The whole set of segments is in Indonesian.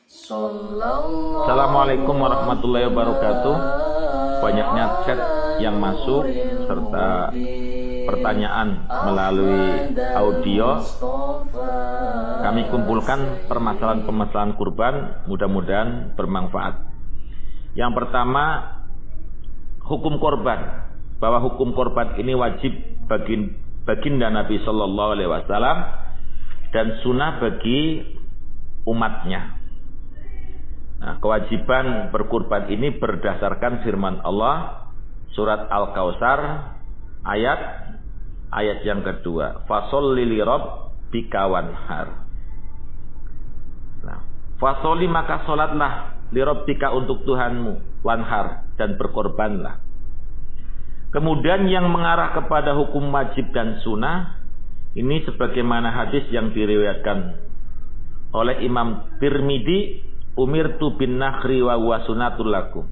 Assalamualaikum warahmatullahi wabarakatuh. Banyaknya chat yang masuk serta pertanyaan melalui audio. Kami kumpulkan permasalahan-permasalahan kurban, mudah-mudahan bermanfaat. Yang pertama, hukum korban. Bahwa hukum korban ini wajib baginda Nabi Sallallahu Alaihi Wasallam dan sunnah bagi umatnya. Nah, kewajiban berkurban ini berdasarkan firman Allah surat Al-Kautsar ayat yang kedua. Fasholli li rabbika wanhar. Nah, fasholli maka salatlah li rabbika untuk Tuhanmu, wanhar dan berkorbanlah. Kemudian yang mengarah kepada hukum wajib dan sunnah ini sebagaimana hadis yang diriwayatkan oleh Imam Tirmidzi, umirtu bin nakhri wa huwa sunnatul lakum.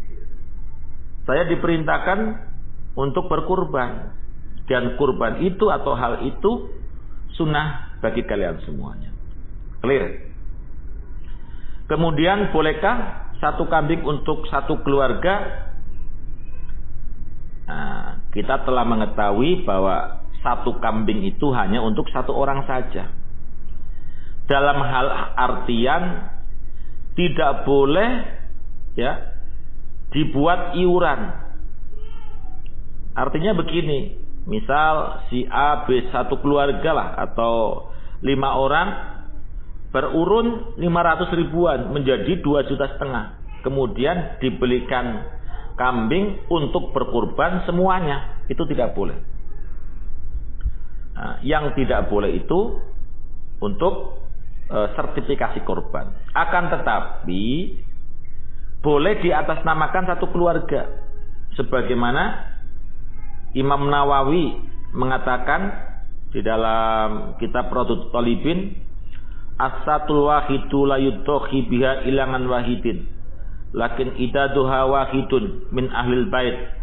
Saya diperintahkan untuk berkurban, dan kurban itu atau hal itu sunnah bagi kalian semuanya. Clear. Kemudian bolehkah satu kambing untuk satu keluarga? Nah, kita telah mengetahui bahwa satu kambing itu hanya untuk satu orang saja. Dalam hal artian tidak boleh dibuat iuran. Artinya begini, misal si A, B satu keluarga lah atau 5 orang berurun 500 ribuan menjadi 2,5 juta. Kemudian dibelikan kambing untuk berkurban semuanya, itu tidak boleh. Nah, yang tidak boleh itu untuk sertifikasi korban. Akan tetapi boleh diatasnamakan satu keluarga, sebagaimana Imam Nawawi mengatakan di dalam kitab Radut Talibin, as-satul wahidu la yudokhi biha ilangan wahidin lakin idaduha wahidun min ahlil bait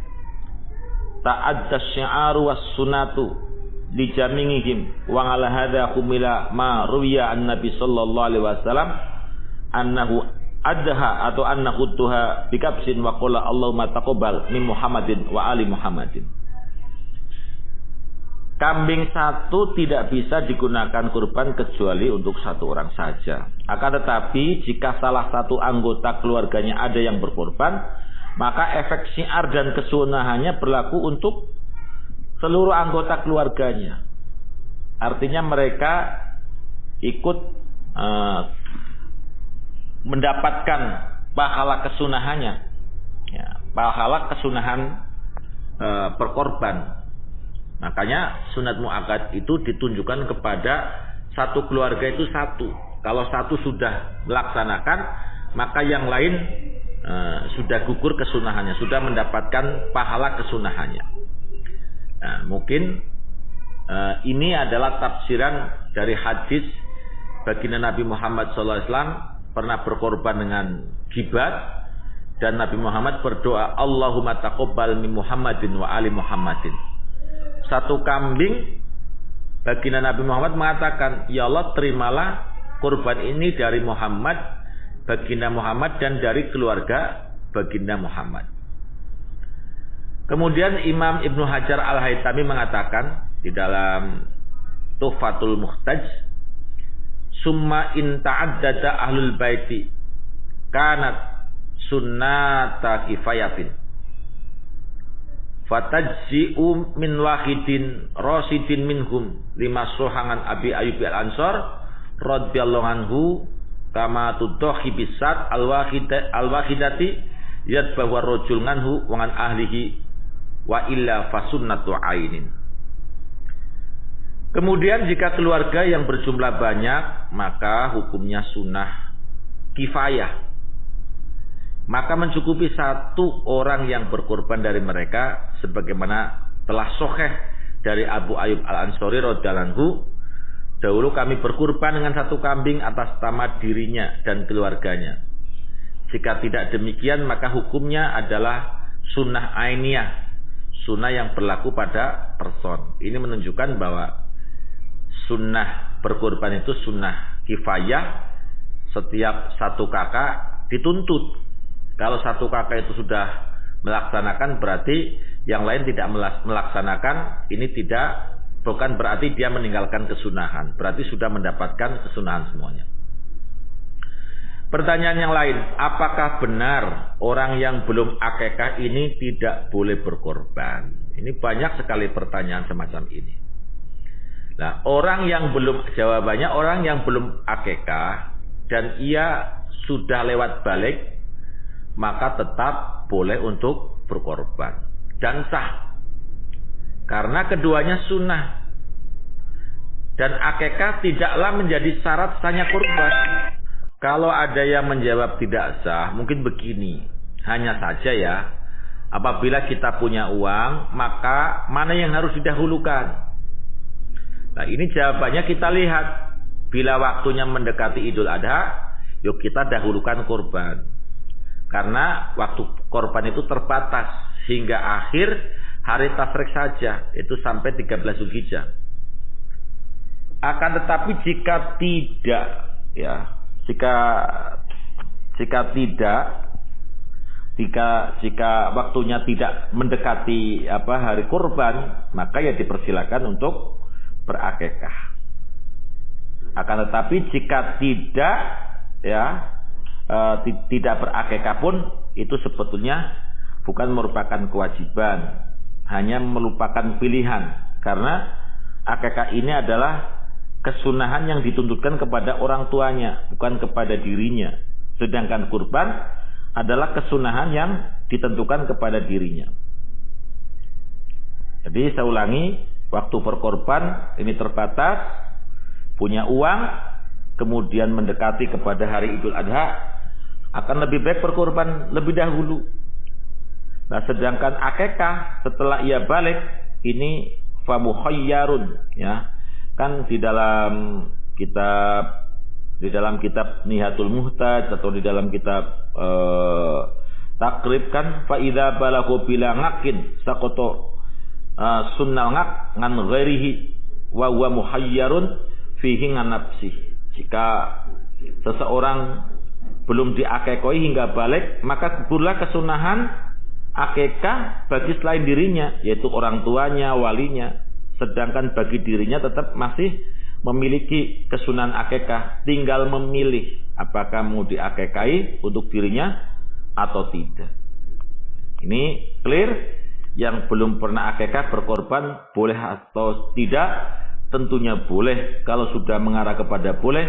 ta'adda syi'aru was sunatu di jamingihim wa ala hadza humila ma ruwiya an nabi sallallahu alaihi wasallam annahu adha atau annahu tuha bikabsin wa qala Allahumma taqabbal min Muhammadin wa ali Muhammadin. Kambing satu tidak bisa digunakan kurban kecuali untuk satu orang saja. Akan tetapi jika salah satu anggota keluarganya ada yang berkorban, maka efek syiar dan kesunahannya berlaku untuk seluruh anggota keluarganya. Artinya mereka ikut mendapatkan pahala kesunahannya, pahala kesunahan berkorban. Makanya sunat muakkad itu ditunjukkan kepada satu keluarga itu satu. Kalau satu sudah melaksanakan, maka yang lain sudah gugur kesunahannya, sudah mendapatkan pahala kesunahannya. Nah, mungkin ini adalah tafsiran dari hadis baginda Nabi Muhammad SAW pernah berkorban dengan gibat, dan Nabi Muhammad berdoa Allahumma taqabbal min Muhammadin wa ali Muhammadin. Satu kambing baginda Nabi Muhammad mengatakan, ya Allah terimalah kurban ini dari Muhammad, baginda Muhammad dan dari keluarga baginda Muhammad. Kemudian Imam Ibnu Hajar Al-Haytami mengatakan di dalam Tuhfatul Muhtaj, summa in ta'addada ahlul baiti kanat sunnata kifayatin fatajzi'u min wahidin rasidin minhum lima sohangan Abi Ayyub Al-Ansar radhiyallahu anhu kama tudhi bisat al-wahidati yad bahwa rajul nganhu wa an ahlihi wa illa fasunnatu ainin. Kemudian jika keluarga yang berjumlah banyak, maka hukumnya sunnah kifayah. Maka mencukupi satu orang yang berkorban dari mereka, sebagaimana telah sahih dari Abu Ayyub Al-Ansari radhiyallahu anhu, dahulu kami berkorban dengan satu kambing atas nama dirinya dan keluarganya. Jika tidak demikian, maka hukumnya adalah sunnah ainiyah, sunnah yang berlaku pada person. Ini menunjukkan bahwa sunnah berkorban itu sunnah kifayah, setiap satu kakak dituntut. Kalau satu kakak itu sudah melaksanakan, berarti yang lain tidak melaksanakan. Ini bukan berarti dia meninggalkan kesunahan, berarti sudah mendapatkan kesunahan semuanya. Pertanyaan yang lain, apakah benar orang yang belum akikah ini tidak boleh berkorban? Ini banyak sekali pertanyaan semacam ini. Nah, jawabannya orang yang belum akikah dan ia sudah lewat balik, maka tetap boleh untuk berkorban dan sah. Karena keduanya sunnah. Dan akikah tidaklah menjadi syarat sahnya kurban. Kalau ada yang menjawab tidak sah, mungkin begini. Hanya saja ya, apabila kita punya uang, maka mana yang harus didahulukan? Nah, ini jawabannya kita lihat. Bila waktunya mendekati Idul Adha, yuk kita dahulukan kurban. Karena waktu kurban itu terbatas hingga akhir hari tasyrik saja, itu sampai 13 Zulhijjah. Akan tetapi jika tidak, ya, jika waktunya tidak mendekati hari kurban, maka ya dipersilakan untuk berakikah. Akan tetapi jika tidak, ya, tidak berakikah pun itu sebetulnya bukan merupakan kewajiban, hanya merupakan pilihan, karena akikah ini adalah kesunahan yang dituntutkan kepada orang tuanya, bukan kepada dirinya. Sedangkan kurban adalah kesunahan yang ditentukan kepada dirinya. Jadi saya ulangi, waktu berkorban ini terbatas, punya uang, kemudian mendekati kepada hari Idul Adha, akan lebih baik berkorban lebih dahulu. Nah, sedangkan akikah setelah ia balik ini famuhayyarun, ya. Kan di dalam kitab Nihatul Muhtaj atau di dalam kitab Takrib kan, fa idza balaghu bila ngakin saqata sunnal ngak ngan ghairihi wa huwa muhayyarun fihi ngan nafsi. Jika seseorang belum diakekoi hingga balik, maka gugurlah kesunahan akikah bagi selain dirinya, yaitu orang tuanya, walinya. Sedangkan bagi dirinya tetap masih memiliki kesunahan akikah, tinggal memilih apakah mau diakikai untuk dirinya atau tidak. Ini clear. Yang belum pernah akikah berkorban boleh atau tidak? Tentunya boleh. Kalau sudah mengarah kepada boleh,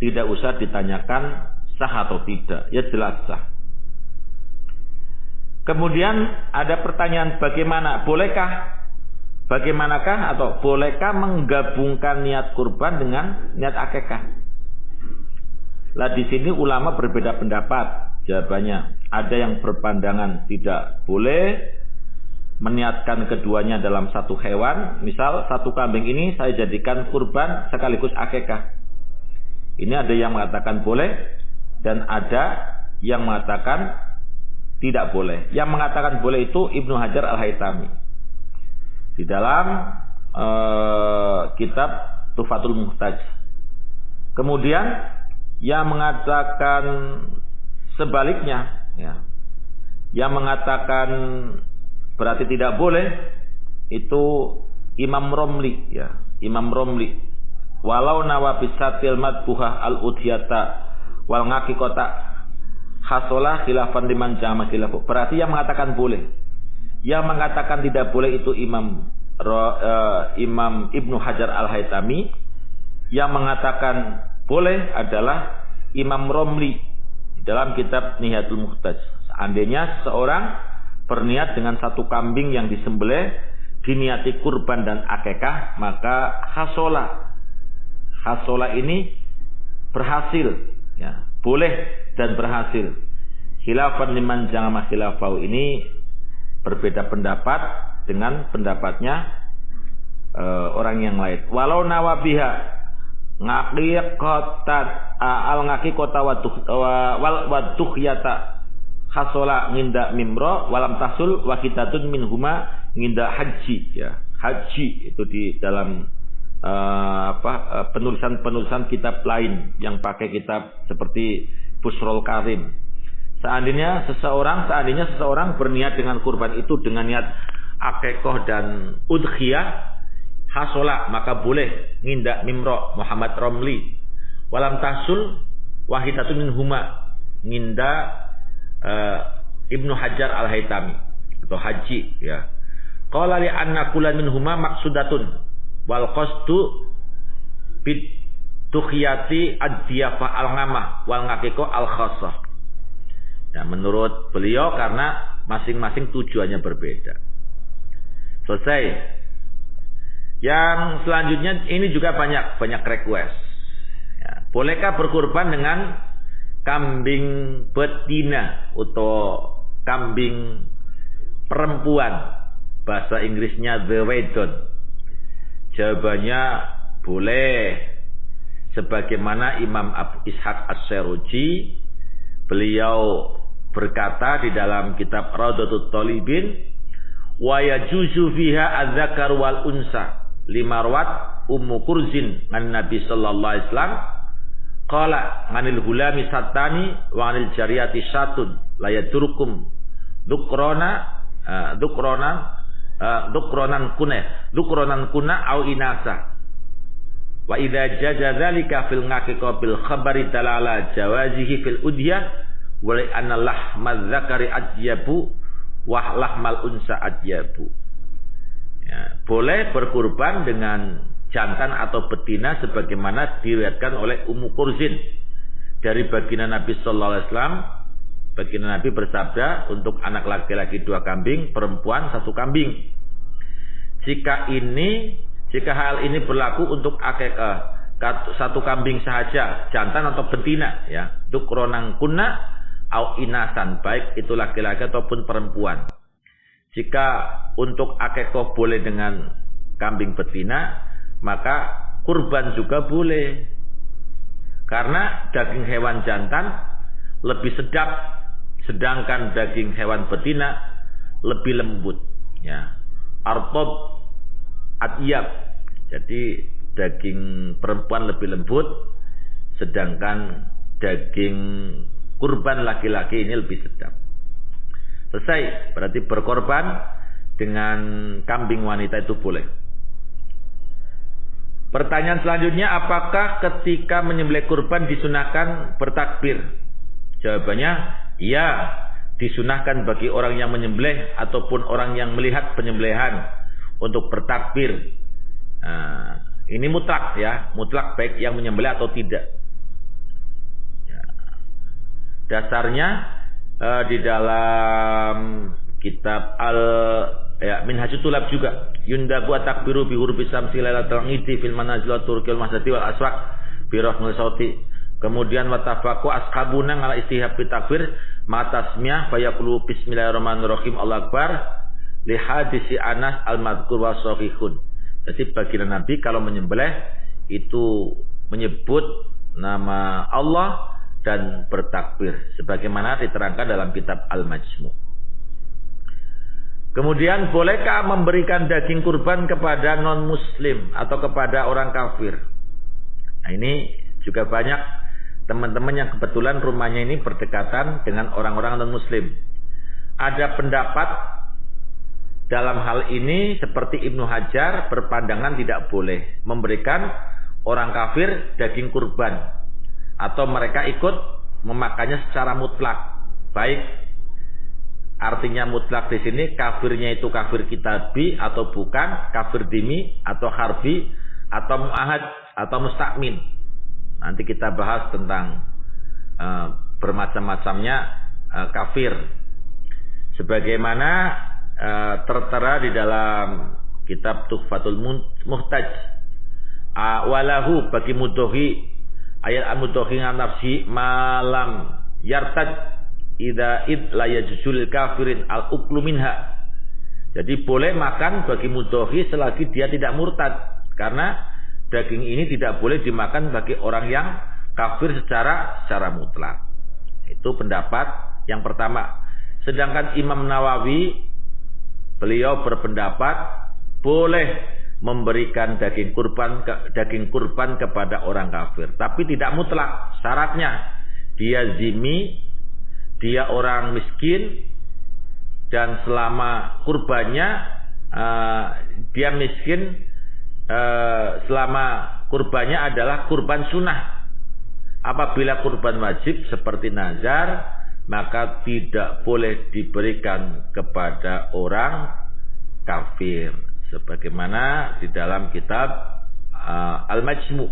tidak usah ditanyakan sah atau tidak, ya jelas sah. Kemudian ada pertanyaan, bagaimanakah atau bolehkah menggabungkan niat kurban dengan niat akikah? Lah di sini ulama berbeda pendapat. Jawabannya, ada yang berpandangan tidak boleh meniatkan keduanya dalam satu hewan. Misal satu kambing ini saya jadikan kurban sekaligus akikah. Ini ada yang mengatakan boleh dan ada yang mengatakan tidak boleh. Yang mengatakan boleh itu Ibnu Hajar Al-Haytami di dalam kitab Tuhfatul Muhtaj. Kemudian yang mengatakan sebaliknya, ya, yang mengatakan berarti tidak boleh itu Imam Romli, ya, Imam Romli. Walau nawabisatil madbuhah al-udhiyata wal ngaqiqata hasolah khilafan liman jama khilafu. Berarti yang mengatakan boleh. Yang mengatakan tidak boleh itu Imam Ibnu Hajar Al-Haytami. Yang mengatakan boleh adalah Imam Romli dalam kitab Nihatul Muhtaj. Seandainya seorang berniat dengan satu kambing yang disembelih diniati kurban dan akikah, maka hasola ini berhasil, ya, boleh dan berhasil. Khilafan liman jama khilafau ini berbeda pendapat dengan pendapatnya orang yang lain. Walau nawabiha ngaqiqatan al-ngaqiqata wa tukhyata hasola nginda mimro walam tasul wakitatun minhuma nginda haji, ya. Haji itu di dalam penulisan kitab lain yang pakai kitab seperti Busrul Karim. Seandainya seseorang berniat dengan kurban itu dengan niat akikoh dan udhiyah, hasola, maka boleh ngindak Mimro Muhammad Romli. Walam tahsul wahidatun minhuma, ngindak Ibnu Hajar Al-Haytami atau Haji, ya. Qala li anna kullan minhuma maqsudatun wal qasdu bid tukhiyati ad-diyafah al-ngamah wal ngaqiqo al-khassah. Ya, menurut beliau karena masing-masing tujuannya berbeda. Selesai. Yang selanjutnya ini juga banyak request. Ya, bolehkah berkurban dengan kambing betina atau kambing perempuan? Bahasa Inggrisnya the wedon. Jawabannya boleh. Sebagaimana Imam Abu Ishaq As-Seruji, beliau berkata di dalam kitab Raudatul Thalibin, wa yajuzu fiha adzakar wal unsa limarwat Ummu Kurzin an Nabi sallallahu alaihi wasallam qala anil hulami satani wa anil jariyati satun la yadurkum dukronan kuna au inasa wa idza jaza dzalika fil ngaqiqa bil khabari dalala jawazihi fil udyah wa anna lahmaz zakari adyabu wa lahmal unsa adyabu. Ya, boleh berkurban dengan jantan atau betina sebagaimana diriwayatkan oleh Ummu Kurzin dari baginda Nabi sallallahu alaihi wasallam. Baginda Nabi bersabda, untuk anak laki-laki 2 kambing, perempuan 1 kambing. Jika hal ini berlaku untuk akikah 1 kambing sahaja, jantan atau betina, ya, dukronang kuna au inasan, baik itu laki-laki ataupun perempuan. Jika untuk akikah boleh dengan kambing betina, maka kurban juga boleh. Karena daging hewan jantan lebih sedap, sedangkan daging hewan betina lebih lembut, ya. Artob atyab, jadi daging perempuan lebih lembut, sedangkan daging kurban laki-laki ini lebih sedap. Selesai, berarti berkorban dengan kambing wanita itu boleh. Pertanyaan selanjutnya, apakah ketika menyembelih kurban disunahkan bertakbir? Jawabannya, ya, disunahkan bagi orang yang menyembelih ataupun orang yang melihat penyembelihan untuk bertakbir. Ini mutlak, ya, mutlak baik yang menyembelih atau tidak. Ya. Dasarnya di dalam kitab Minhajut Tulab juga, yundabu at-takbiru bi hurfi samsi lailatul idi fil manazil wa turqil masjidi wal aswaq bi rahmil sauti. Kemudian watafaqu ashabuna ala istihab takbir ma tasmiyah fa yaqulu bismillahirrahmanirrahim Allahu akbar li hadisi Anas al-madhkur wa sahihun. Jadi baginda Nabi kalau menyembelih itu menyebut nama Allah dan bertakbir sebagaimana diterangkan dalam kitab Al-Majmu'. Kemudian bolehkah memberikan daging kurban kepada non muslim atau kepada orang kafir? Nah, ini juga banyak teman-teman yang kebetulan rumahnya ini berdekatan dengan orang-orang non-muslim. Ada pendapat dalam hal ini seperti Ibnu Hajar berpandangan tidak boleh memberikan orang kafir daging kurban, atau mereka ikut memakannya secara mutlak. Baik, artinya mutlak di sini kafirnya itu kafir kitabi atau bukan, kafir dimi atau harbi atau muahad atau mustakmin. Nanti kita bahas tentang bermacam-macamnya kafir. Sebagaimana tertera di dalam kitab Tuhfatul Muhtaj. Walahu bagi mudohi ayat al-mudohi nafsi malam yartad idza id la yajzul kafirin al-uklu minha. Jadi boleh makan bagi mudohi selagi dia tidak murtad, karena daging ini tidak boleh dimakan bagi orang yang kafir secara mutlak. Itu pendapat yang pertama. Sedangkan Imam Nawawi, beliau berpendapat boleh memberikan daging kurban kepada orang kafir, tapi tidak mutlak. Syaratnya dia zimmi, dia orang miskin, dan selama kurbannya dia miskin, selama kurbannya adalah kurban sunnah. Apabila kurban wajib seperti nazar, maka tidak boleh diberikan kepada orang kafir. Sebagaimana di dalam kitab Al-Majmu'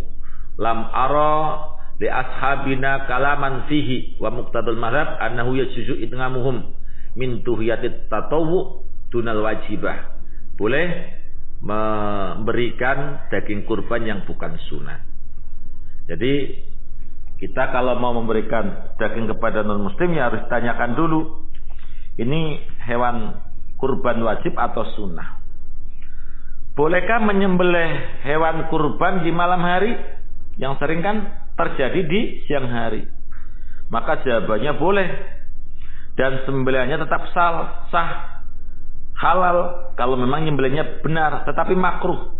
lam ara li ashabina kalaman fihi wa muqtadul mazhab annahu yajuzu itngamuhum min tuhiyatit tatawwu dunal wajibah. Boleh memberikan daging kurban yang bukan sunat. Jadi kita kalau mau memberikan daging kepada non muslim ya harus tanyakan dulu, ini hewan kurban wajib atau sunnah. Bolehkah menyembelih hewan kurban di malam hari? Yang sering kan terjadi di siang hari. Maka jawabannya boleh. Dan sembelihannya tetap sah, halal kalau memang nyembelihnya benar, tetapi makruh.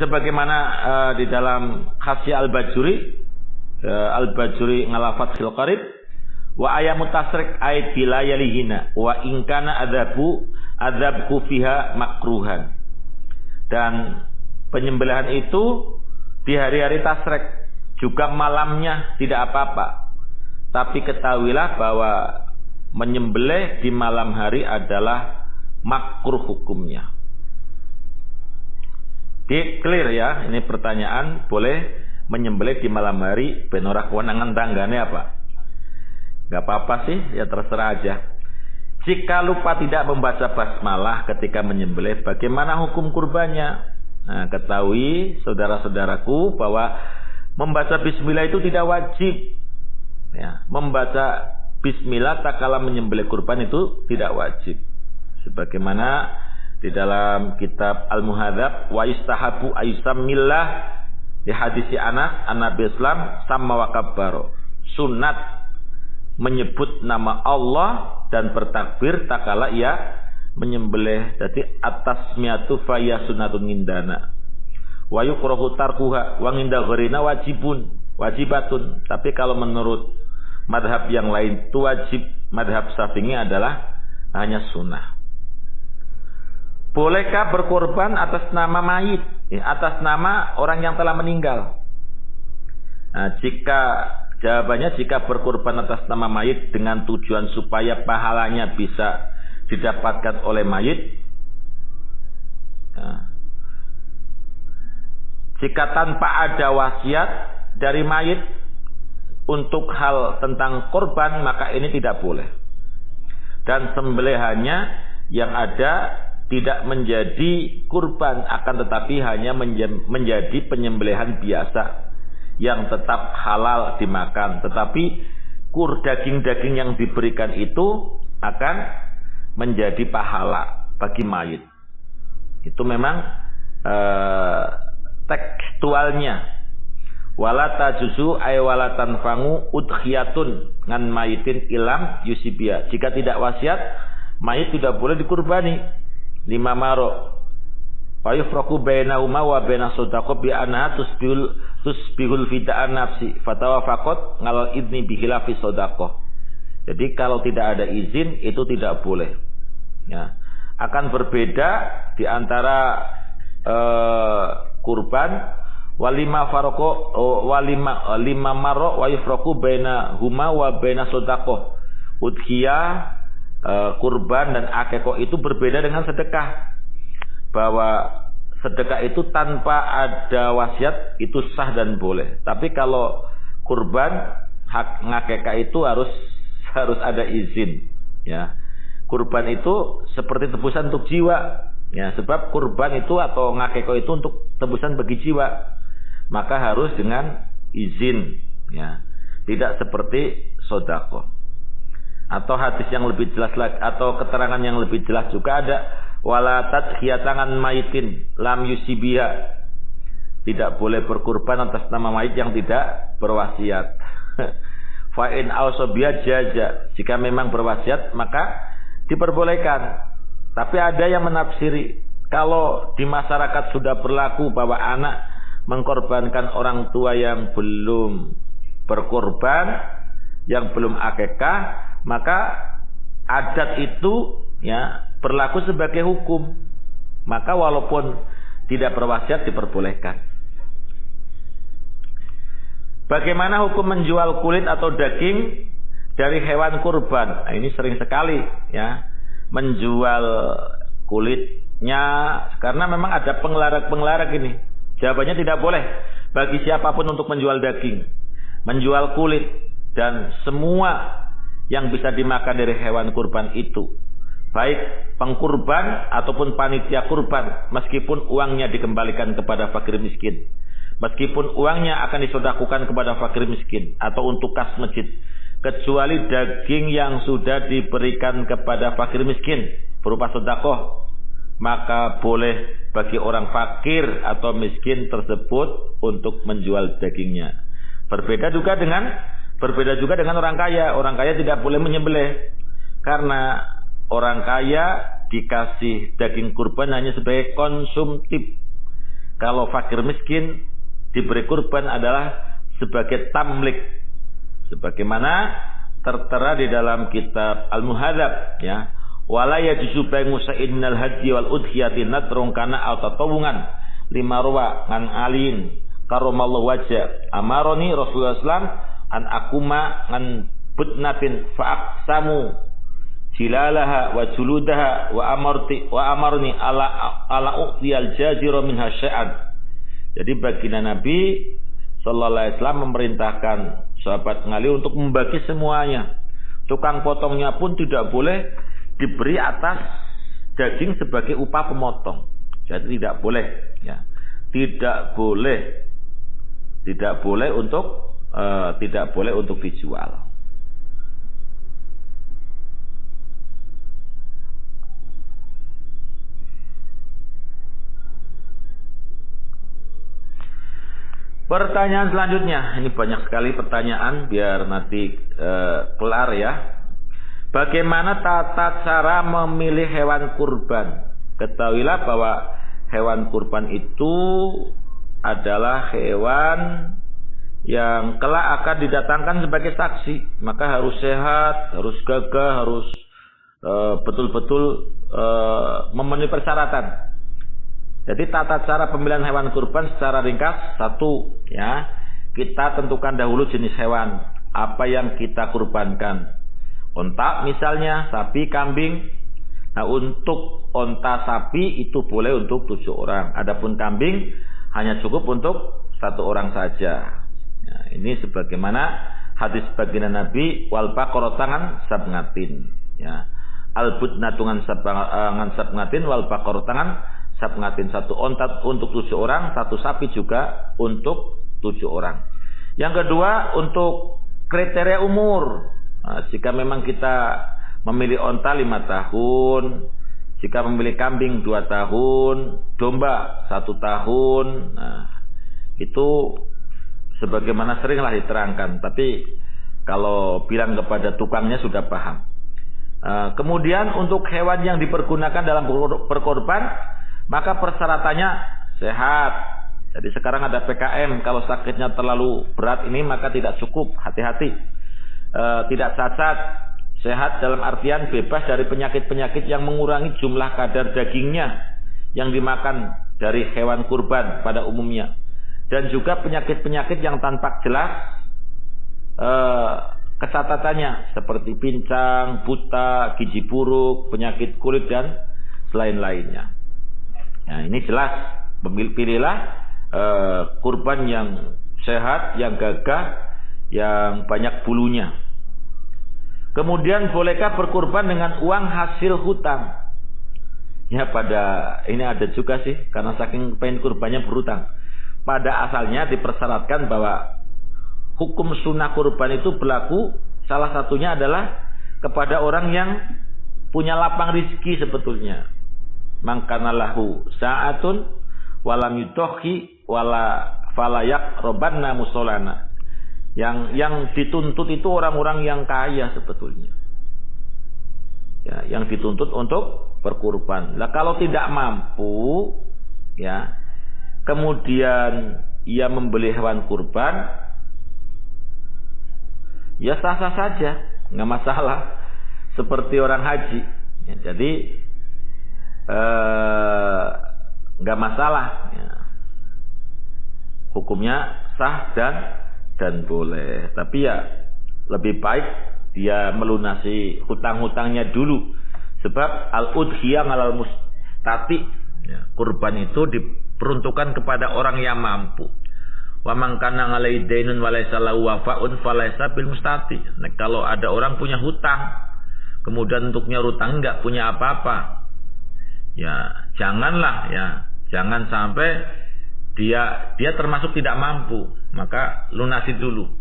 Sebagaimana di dalam Khasya Al-Bajuri ngalafat fil qarib, wa ayamu tasrik ay bilayalihina wa ingkana adzabku fiha makruhan. Dan penyembelihan itu di hari-hari tasrik, juga malamnya tidak apa-apa. Tapi ketahuilah bahwa menyembelih di malam hari adalah makruh hukumnya. Clear ya, ini pertanyaan, boleh menyembelih di malam hari, benora kewenangan tanggane apa? Gak apa-apa sih, ya terserah aja. Jika lupa tidak membaca basmalah ketika menyembelih, bagaimana hukum kurbannya? Nah, ketahui saudara-saudaraku bahwa membaca bismillah itu tidak wajib. Ya, membaca bismillah tak kala menyembelih kurban itu tidak wajib. Sebagaimana di dalam kitab Al-Muhadzab, wa yustahabu ayusammillah di hadisi Anas an-Nabi Islam sama wa kabbaro. Sunat menyebut nama Allah dan bertakbir tak kala ia menyembelih. Jadi at-tasmiyatu fa ya sunnatun indana. Wa yukrahu tarkuha wa inda ghairina wajibatun. Tapi kalau menurut madhab yang lain itu wajib. Madhab Syafi'i adalah hanya sunnah. Bolehkah berkorban atas nama mayit, atas nama orang yang telah meninggal? Nah, jika berkorban atas nama mayit dengan tujuan supaya pahalanya bisa didapatkan oleh mayit, nah, jika tanpa ada wasiat dari mayit untuk hal tentang korban, maka ini tidak boleh. Dan sembelihannya yang ada tidak menjadi kurban, akan tetapi hanya menjadi penyembelihan biasa yang tetap halal dimakan. Tetapi daging-daging yang diberikan itu akan menjadi pahala bagi mayit. Itu memang tekstualnya. Wala tajuzu ay wala tanfangu udhiyatun ngan mayitin ilam yusibia. Jika tidak wasiat, mayit tidak boleh dikurbani. 5 maro fa yufraqu bainahuma wa baina sadaqah bi anha tusbihul fida'an nafsi fatawafaqat ngal idni bi khilafi sadaqah. Jadi kalau tidak ada izin itu tidak boleh. Ya. Akan berbeda di antara kurban walima faraqo walima maro wa yufraqu bainahuma wa baina sadaqah. Udhiyah, kurban dan akekah itu berbeda dengan sedekah. Bahwa sedekah itu tanpa ada wasiat itu sah dan boleh. Tapi kalau kurban hak ngakekah itu harus ada izin. Ya, kurban itu seperti tebusan untuk jiwa. Ya, sebab kurban itu atau ngakekah itu untuk tebusan bagi jiwa. Maka harus dengan izin. Ya, tidak seperti sedekah. Atau hadis yang lebih jelas lagi, atau keterangan yang lebih jelas juga ada, wala tadhiyatangan maitin lam yusibiha. Tidak boleh berkurban atas nama mayit yang tidak berwasiat. Fa in ausobiya jaza. Jika memang berwasiat maka diperbolehkan. Tapi ada yang menafsiri Kalau di masyarakat sudah berlaku bahwa anak mengkorbankan orang tua yang belum berkorban, yang belum akikah, maka adat itu ya berlaku sebagai hukum. Maka walaupun tidak berwasiat diperbolehkan. Bagaimana hukum menjual kulit atau daging dari hewan kurban? Nah, ini sering sekali ya menjual kulitnya karena memang ada penglarak-penglarak ini. Jawabannya tidak boleh bagi siapapun untuk menjual daging, menjual kulit dan semua yang bisa dimakan dari hewan kurban itu, baik pengkurban ataupun panitia kurban, meskipun uangnya dikembalikan kepada fakir miskin, meskipun uangnya akan disedekahkan kepada fakir miskin atau untuk kas masjid, kecuali daging yang sudah diberikan kepada fakir miskin berupa sedekah, maka boleh bagi orang fakir atau miskin tersebut untuk menjual dagingnya. Berbeda juga dengan orang kaya. Orang kaya tidak boleh menyembelih karena orang kaya dikasih daging kurban hanya sebagai konsumtif. Kalau fakir miskin diberi kurban adalah sebagai tamlik, sebagaimana tertera di dalam kitab Al-Muhadzab ya. Wala yajuzu bai'u sa'in minal hadyi wal udhiyati nadrun kana aw tatawungan lima ruwa an alin karamallahu wajha amaroni Rasulullah sallam an akuma an budnatin fa'aqsamu jilalaha wa juludaha wa amarni ala uqtiyal jazira minha syai'an. Jadi baginda Nabi sallallahu alaihi wasallam memerintahkan sahabat ngali untuk membagi semuanya. Tukang potongnya pun tidak boleh diberi atas daging sebagai upah pemotong. Jadi tidak boleh ya. Tidak boleh untuk dijual. Pertanyaan selanjutnya, ini banyak sekali pertanyaan biar nanti kelar ya. Bagaimana tata cara memilih hewan kurban? Ketahuilah bahwa hewan kurban itu adalah hewan yang kelak akan didatangkan sebagai saksi. Maka harus sehat, harus gagah, harus betul-betul memenuhi persyaratan. Jadi tata cara pemilihan hewan kurban secara ringkas, satu ya, kita tentukan dahulu jenis hewan apa yang kita kurbankan. Onta misalnya, sapi, kambing. Nah untuk onta sapi itu boleh untuk 7 orang. Adapun kambing hanya cukup untuk 1 orang saja. Nah, ini sebagaimana hadis baginda Nabi wal baqarah tangan sabngatin. Ya. Al budnatungan sabngatin wal baqarah tangan sabngatin. 1 onta untuk 7 orang, 1 sapi juga untuk 7 orang. Yang kedua untuk kriteria umur. Nah, jika memang kita memilih onta 5 tahun, jika memilih kambing 2 tahun, domba 1 tahun, nah, itu sebagaimana seringlah diterangkan. Tapi kalau bilang kepada tukangnya sudah paham. Kemudian untuk hewan yang dipergunakan dalam berkorban, maka persyaratannya sehat. Jadi sekarang ada PKM, kalau sakitnya terlalu berat ini maka tidak cukup, hati-hati. Tidak cacat, sehat dalam artian bebas dari penyakit-penyakit yang mengurangi jumlah kadar dagingnya yang dimakan dari hewan kurban pada umumnya, dan juga penyakit-penyakit yang tampak jelas kecatatannya seperti pincang, buta, gizi buruk, penyakit kulit dan selain-lainnya. Nah, ini jelas, pilihlah kurban yang sehat, yang gagah, yang banyak bulunya. Kemudian bolehkah berkurban dengan uang hasil hutang? Ya ini ada juga sih, karena saking pengen kurbannya berhutang. Pada asalnya dipersyaratkan bahwa hukum sunnah kurban itu berlaku, salah satunya adalah kepada orang yang punya lapang rizki sebetulnya. Mangkana lahu sa'atun walam yudohi wala falayak robanna musolana. Yang dituntut itu orang-orang yang kaya sebetulnya. Ya, yang dituntut untuk berkurban. Nah, kalau tidak mampu, ya, kemudian ia membeli hewan kurban, ya sah-sah saja, nggak masalah. Seperti orang haji, ya, jadi nggak masalah. Ya. Hukumnya sah dan boleh. Tapi ya lebih baik dia melunasi hutang-hutangnya dulu. Sebab al-udhiyah alal mustati, ya, kurban itu diperuntukkan kepada orang yang mampu. Wa man kana alaihi dainun wa laysa lahu wafa'un falaysa bil mustati. Nah, kalau ada orang punya hutang, kemudian untuknya hutang enggak punya apa-apa, ya janganlah, ya jangan sampai dia termasuk tidak mampu, maka lunasi dulu.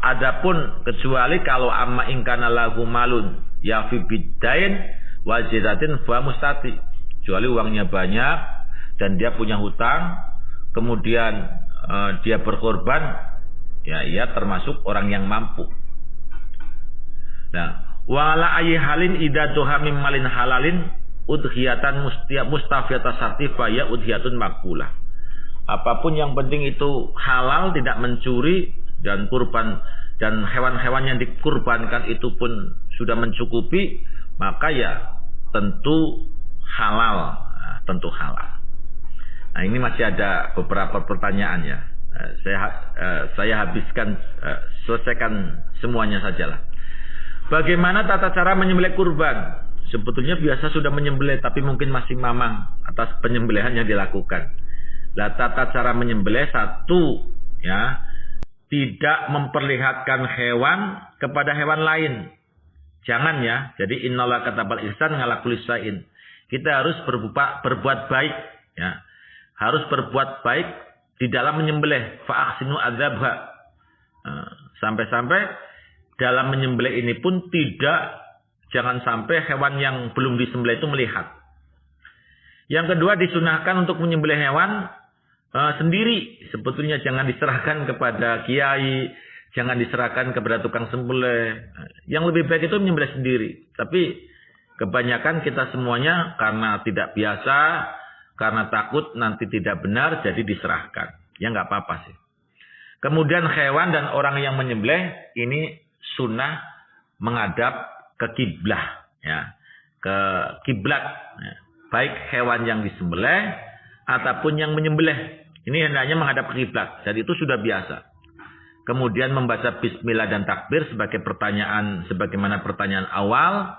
Adapun kecuali kalau amma ingkana lahu malun ya fi bidain wajiratin fa mustati, kecuali uangnya banyak dan dia punya hutang, kemudian dia berkorban, ya ia termasuk orang yang mampu. Nah, wala ayyi halin idza tuhamim malin halalin udhiyatan mustafiyata sartifa ya udhiyatun makulah. Apapun yang penting itu halal, tidak mencuri, dan kurban dan hewan-hewan yang dikurbankan itu pun sudah mencukupi, maka ya tentu halal, tentu halal. Nah, ini masih ada beberapa pertanyaan ya. Saya habiskan, selesaikan semuanya sajalah. Bagaimana tata cara menyembelih kurban? Sebetulnya biasa sudah menyembelih, tapi mungkin masih mamang atas penyembelihan yang dilakukan. Nah, tata cara menyembelih, satu, ya, tidak memperlihatkan hewan kepada hewan lain. Jangan, ya. Jadi innallaha katabal ihsan ala kulli syai'in. Kita harus berbuat baik, ya. Harus berbuat baik di dalam menyembelih. Fa ahsinu adzabha. Sampai-sampai dalam menyembelih ini pun jangan sampai hewan yang belum disembelih itu melihat. Yang kedua, disunahkan untuk menyembelih hewan sendiri. Sebetulnya jangan diserahkan kepada kiai, jangan diserahkan kepada tukang sembelih. Yang lebih baik itu menyembelih sendiri. Tapi kebanyakan kita semuanya karena tidak biasa, karena takut nanti tidak benar, jadi diserahkan. Ya nggak apa-apa sih. Kemudian hewan dan orang yang menyembelih ini sunnah menghadap ke kiblah, ya, ke kiblat, ya. Baik hewan yang disembelih ataupun yang menyembelih, ini hendaknya menghadap ke kiblat. Jadi itu sudah biasa. Kemudian membaca bismillah dan takbir sebagaimana pertanyaan awal.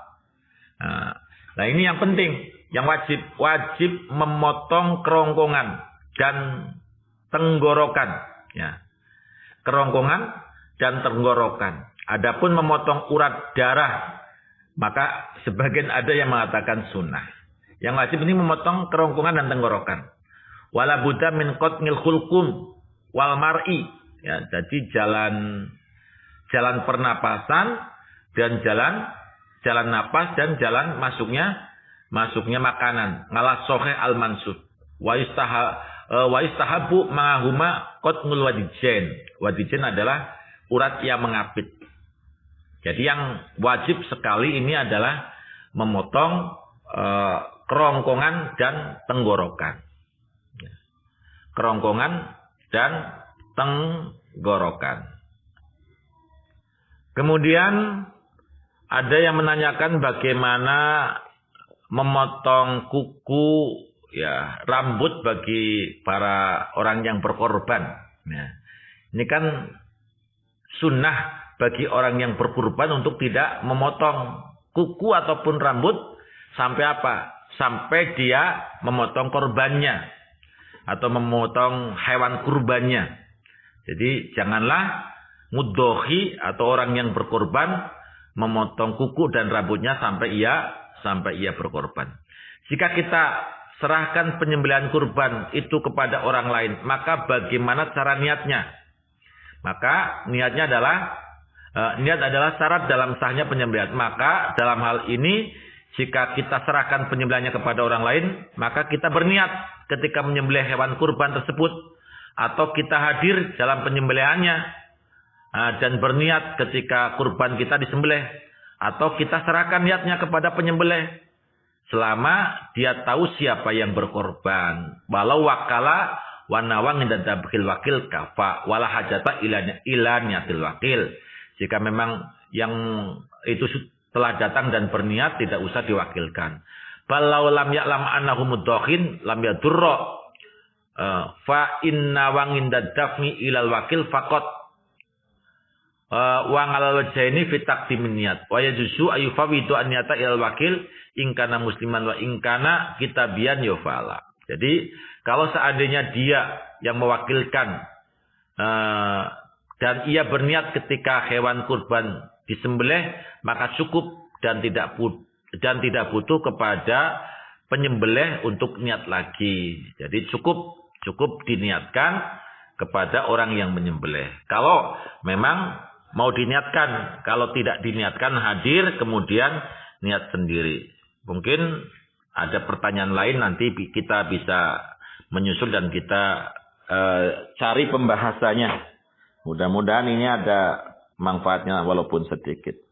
Nah, ini yang penting, yang wajib memotong kerongkongan dan tenggorokan, ya. Kerongkongan dan tenggorokan. Adapun memotong urat darah, maka sebagian ada yang mengatakan sunnah. Yang wajib ini memotong kerongkongan dan tenggorokan. Wala budda min qatmil khulqum wal mar'i. Ya, jadi jalan pernapasan dan jalan napas dan jalan masuknya makanan. Ngalah sohe al mansub. Wa istahabu ma'ahuma qatmul wadijen. Wadijen adalah urat yang mengapit. Jadi yang wajib sekali ini adalah memotong kerongkongan dan tenggorokan. Kerongkongan dan tenggorokan. Kemudian ada yang menanyakan bagaimana memotong kuku, ya, rambut bagi para orang yang berkorban. Nah, ini kan sunnah bagi orang yang berkurban untuk tidak memotong kuku ataupun rambut sampai apa? Sampai dia memotong korbannya atau memotong hewan kurbannya. Jadi janganlah mudhohi atau orang yang berkorban memotong kuku dan rambutnya sampai ia berkorban. Jika kita serahkan penyembelihan kurban itu kepada orang lain, maka bagaimana cara niatnya? Maka niatnya adalah niat adalah syarat dalam sahnya penyembelihan. Maka dalam hal ini jika kita serahkan penyembelihannya kepada orang lain, maka kita berniat ketika menyembelih hewan kurban tersebut, atau kita hadir dalam penyembelihannya dan berniat ketika kurban kita disembelih, Atau kita serahkan niatnya kepada penyembelih. Selama dia tahu siapa yang berkorban. Walau wakala wanawang dan tabkhil wakil kafa. Wala hajata ila niatil wakil. Jika memang yang itu telah datang dan berniat, tidak usah diwakilkan. Balau lam ya'lam annahu mudakhin lam yadurra. Fa inna wangin dafni ilal wakil faqat wa ngalal wajhaini fi taqdimin niat wa yajuzu ayufawidu an niyata ilal wakil in kana musliman wa in kana kitabian yufala. Jadi kalau seandainya dia yang mewakilkan dan ia berniat ketika hewan kurban disembelih, maka cukup dan tidak butuh kepada penyembelih untuk niat lagi. Jadi cukup diniatkan kepada orang yang menyembelih. Kalau memang mau diniatkan, kalau tidak diniatkan hadir kemudian niat sendiri. Mungkin ada pertanyaan lain, nanti kita bisa menyusul dan kita cari pembahasannya. Mudah-mudahan ini ada manfaatnya walaupun sedikit.